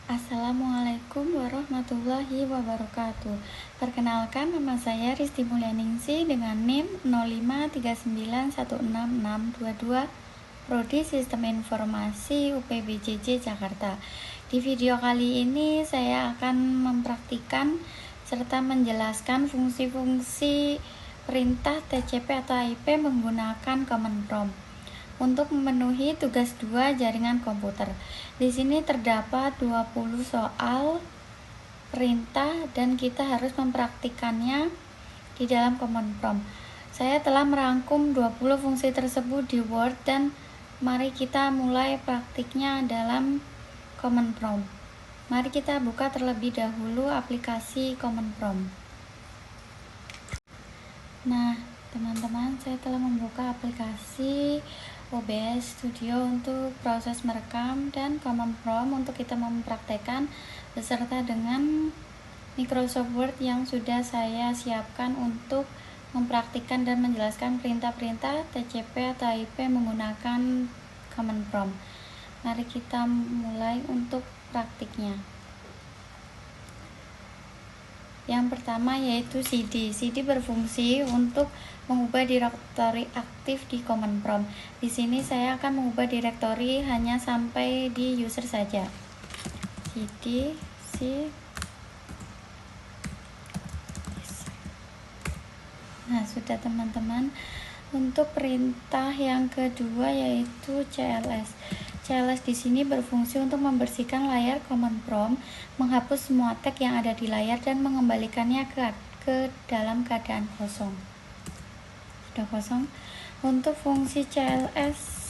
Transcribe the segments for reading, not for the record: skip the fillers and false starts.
Assalamualaikum warahmatullahi wabarakatuh. Perkenalkan, nama saya Risti Mulyaningsih dengan NIM 0539166622, Prodi Sistem Informasi UPBJJ Jakarta. Di video kali ini saya akan mempraktikkan serta menjelaskan fungsi-fungsi perintah TCP atau IP menggunakan command prompt untuk memenuhi tugas 2 jaringan komputer. Di sini terdapat 20 soal perintah dan kita harus mempraktikannya di dalam command prompt. Saya telah merangkum 20 fungsi tersebut di Word dan mari kita mulai praktiknya dalam command prompt. Mari kita buka terlebih dahulu aplikasi command prompt. Nah, teman-teman, saya telah membuka aplikasi OBS Studio untuk proses merekam dan command prompt untuk kita mempraktekkan beserta dengan Microsoft Word yang sudah saya siapkan untuk mempraktikkan dan menjelaskan perintah-perintah TCP atau IP menggunakan command prompt. Mari kita mulai untuk praktiknya. Yang pertama yaitu CD. CD berfungsi untuk mengubah direktori aktif di command prompt. Di sini saya akan mengubah direktori hanya sampai di user saja. CD C. Nah, sudah teman-teman. Untuk perintah yang kedua yaitu CLS. CLS di sini berfungsi untuk membersihkan layar command prompt, menghapus semua tag yang ada di layar dan mengembalikannya ke dalam keadaan kosong. Sudah kosong. Untuk fungsi CLS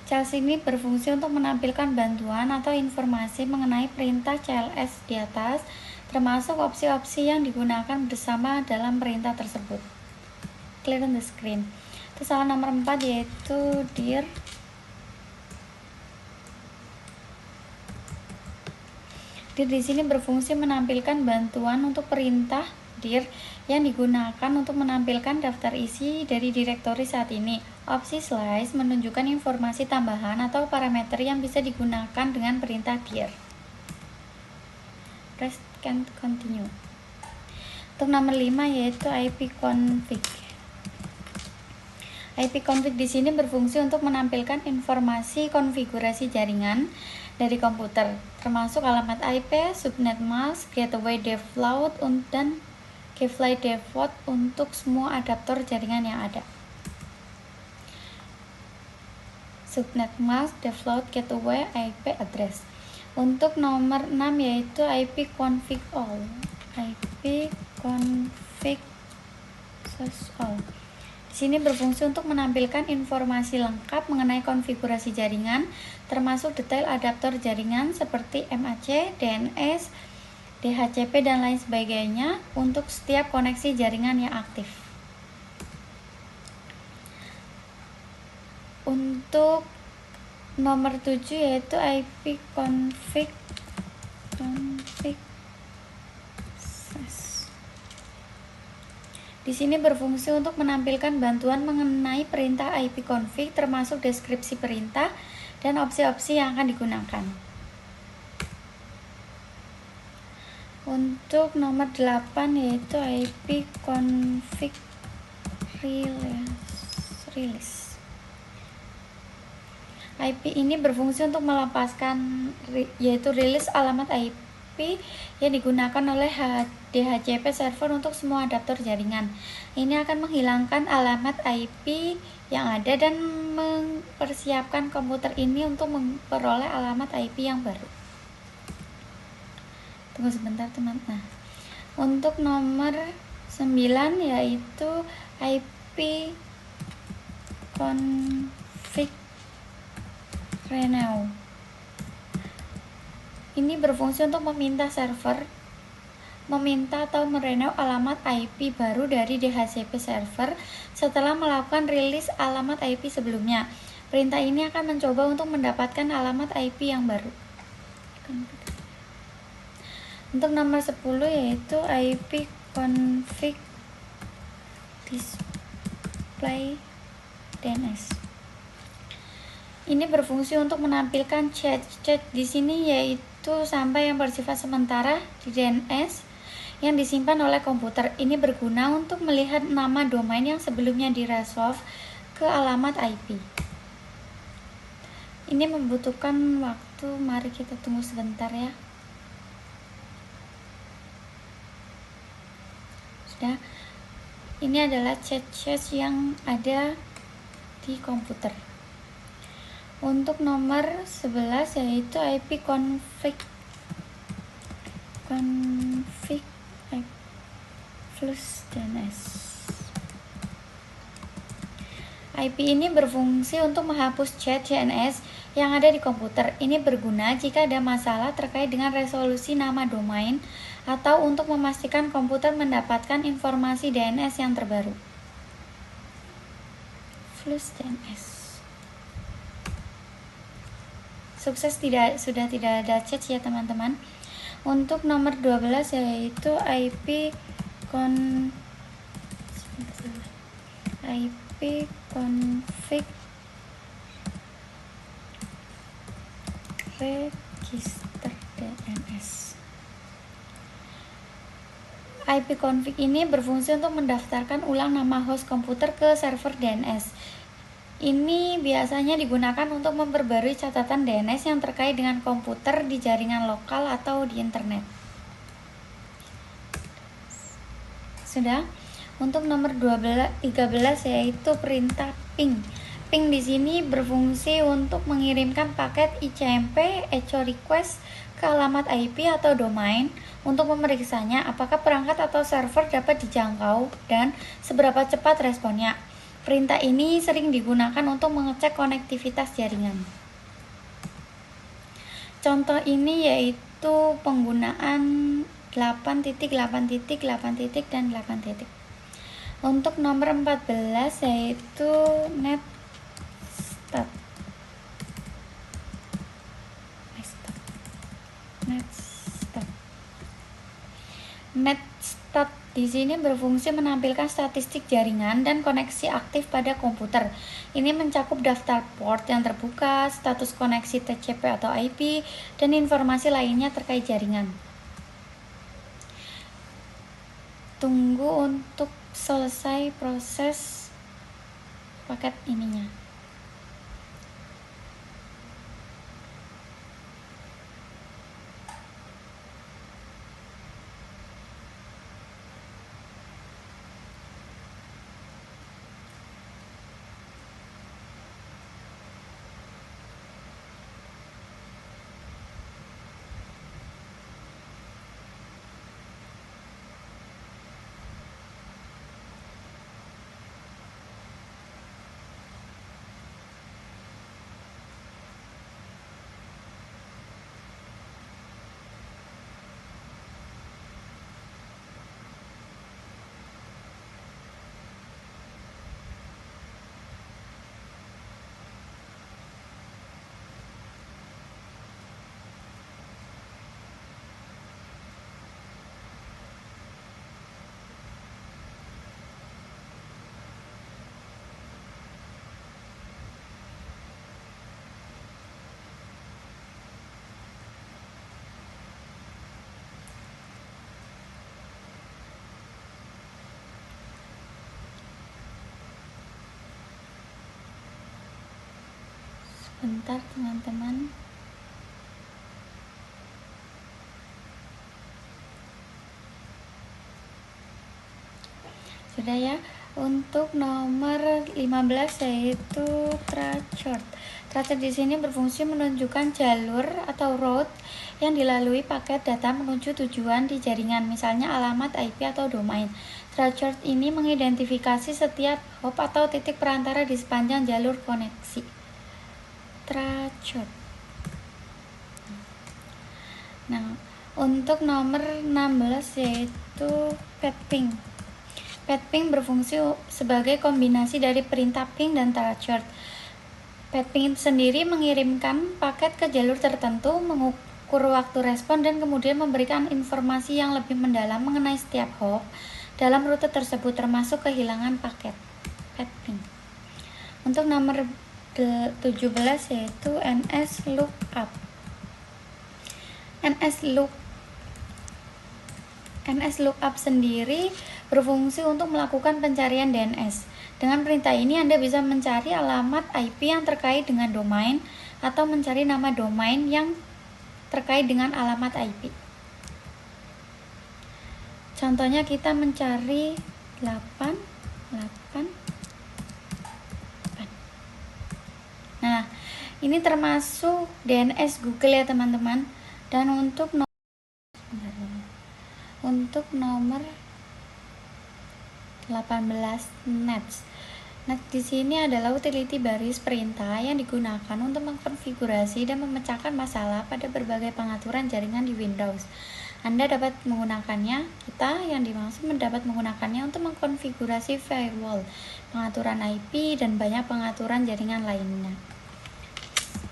ini berfungsi untuk menampilkan bantuan atau informasi mengenai perintah CLS di atas, termasuk opsi-opsi yang digunakan bersama dalam perintah tersebut. Clear on the screen. Terus soal nomor 4 yaitu dir. Dir di sini berfungsi menampilkan bantuan untuk perintah dir yang digunakan untuk menampilkan daftar isi dari direktori saat ini. Opsi slice menunjukkan informasi tambahan atau parameter yang bisa digunakan dengan perintah dir. Press can continue. Untuk nomor 5 yaitu ipconfig. ipconfig di sini berfungsi untuk menampilkan informasi konfigurasi jaringan dari komputer, termasuk alamat IP, subnet mask, gateway default, dan gateway default untuk semua adaptor jaringan yang ada. Subnet mask, default, gateway, IP address. Untuk nomor 6 yaitu ipconfig all. ipconfig all. Di sini berfungsi untuk menampilkan informasi lengkap mengenai konfigurasi jaringan, termasuk detail adaptor jaringan seperti MAC, DNS, DHCP, dan lain sebagainya untuk setiap koneksi jaringan yang aktif. Untuk nomor 7 yaitu ipconfig Di sini berfungsi untuk menampilkan bantuan mengenai perintah ipconfig, termasuk deskripsi perintah dan opsi-opsi yang akan digunakan. Untuk nomor 8 yaitu ipconfig release. IP ini berfungsi untuk melepaskan yaitu rilis alamat IP yang digunakan oleh DHCP server untuk semua adaptor jaringan. Ini akan menghilangkan alamat IP yang ada dan mempersiapkan komputer ini untuk memperoleh alamat IP yang baru. Tunggu sebentar teman. Nah, untuk nomor 9 yaitu ipconfig renew. Ini berfungsi untuk meminta server atau merenew alamat IP baru dari DHCP server setelah melakukan rilis alamat IP sebelumnya. Perintah ini akan mencoba untuk mendapatkan alamat IP yang baru. Untuk nomor 10 yaitu ipconfig display DNS. Ini berfungsi untuk menampilkan chat di sini, yaitu sampai yang bersifat sementara di DNS yang disimpan oleh komputer. Ini berguna untuk melihat nama domain yang sebelumnya diresolve ke alamat IP. Ini membutuhkan waktu, mari kita tunggu sebentar ya. Sudah. Ini adalah chat yang ada di komputer. Untuk nomor 11 yaitu IP config plus DNS. IP ini berfungsi untuk menghapus chat DNS yang ada di komputer. Ini berguna jika ada masalah terkait dengan resolusi nama domain atau untuk memastikan komputer mendapatkan informasi DNS yang terbaru. Plus DNS. Sukses, sudah tidak ada chat ya teman-teman. Untuk nomor 12 yaitu IP config register DNS. IP config ini berfungsi untuk mendaftarkan ulang nama host komputer ke server DNS. Ini biasanya digunakan untuk memperbarui catatan DNS yang terkait dengan komputer di jaringan lokal atau di internet. Sudah. Untuk nomor 13 yaitu perintah ping. Ping di sini berfungsi untuk mengirimkan paket ICMP echo request ke alamat IP atau domain untuk memeriksanya apakah perangkat atau server dapat dijangkau dan seberapa cepat responnya. Perintah ini sering digunakan untuk mengecek konektivitas jaringan. Contoh ini yaitu penggunaan 8.8.8 dan 8. Untuk nomor 14 yaitu netstat. Netstat di sini berfungsi menampilkan statistik jaringan dan koneksi aktif pada komputer. Ini mencakup daftar port yang terbuka, status koneksi TCP atau IP, dan informasi lainnya terkait jaringan. Tunggu untuk selesai proses paket ininya. Bentar teman-teman. Sudah ya. Untuk nomor 15 yaitu threshold. Threshold di sini berfungsi menunjukkan jalur atau route yang dilalui paket data menuju tujuan di jaringan, misalnya alamat IP atau domain. Threshold ini mengidentifikasi setiap hop atau titik perantara di sepanjang jalur koneksi. Threshold. Nah, untuk nomor 16 yaitu path-ping. Path-ping berfungsi sebagai kombinasi dari perintah ping dan threshold. Path-ping sendiri mengirimkan paket ke jalur tertentu, mengukur waktu respon, dan kemudian memberikan informasi yang lebih mendalam mengenai setiap hop dalam rute tersebut, termasuk kehilangan paket. Path-ping. Untuk nomor 17 yaitu NS-lookup. NS-lookup sendiri berfungsi untuk melakukan pencarian DNS. Dengan perintah ini Anda bisa mencari alamat IP yang terkait dengan domain atau mencari nama domain yang terkait dengan alamat IP. Contohnya kita mencari 888. Nah, ini termasuk DNS Google ya teman-teman. Dan untuk nomor 18 nets. Nah, di sini adalah utility baris perintah yang digunakan untuk mengkonfigurasi dan memecahkan masalah pada berbagai pengaturan jaringan di Windows. Anda dapat menggunakannya, kita yang dimaksud mendapat menggunakannya untuk mengkonfigurasi firewall, pengaturan IP, dan banyak pengaturan jaringan lainnya.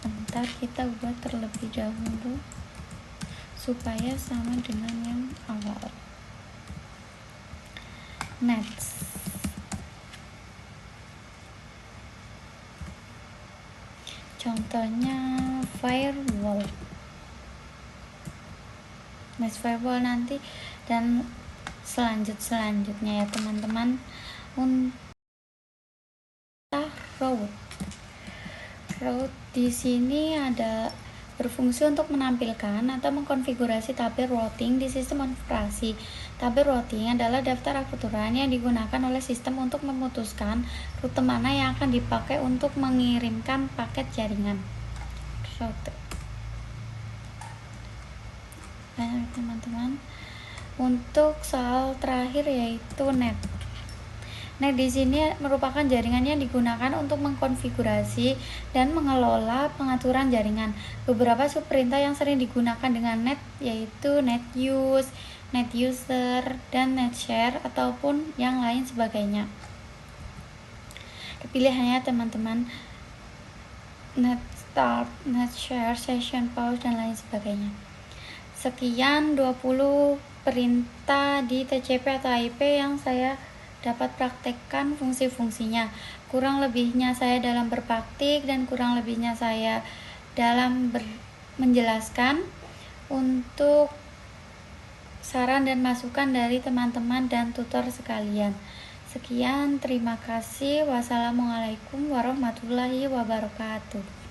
Sebentar, kita buat terlebih dahulu supaya sama dengan yang awal. Nets. Contohnya firewall. Nets firewall nanti dan selanjutnya ya teman-teman. Untuk route di sini ada berfungsi untuk menampilkan atau mengkonfigurasi tabel routing di sistem operasi. Tabel routing adalah daftar aturan yang digunakan oleh sistem untuk memutuskan rute mana yang akan dipakai untuk mengirimkan paket jaringan. Route. Baik teman-teman. Untuk soal terakhir yaitu net. Nah, di sini merupakan jaringan yang digunakan untuk mengkonfigurasi dan mengelola pengaturan jaringan. Beberapa subperintah yang sering digunakan dengan net yaitu netuse, netuser, dan netshare ataupun yang lain sebagainya. Pilihannya teman-teman netstart, netshare, session pause, dan lain sebagainya. Sekian 20 perintah di TCP atau IP yang saya dapat praktekkan fungsi-fungsinya. Kurang lebihnya saya dalam berpraktik dan kurang lebihnya saya dalam menjelaskan. Untuk saran dan masukan dari teman-teman dan tutor sekalian. Sekian, terima kasih. Wassalamualaikum warahmatullahi wabarakatuh.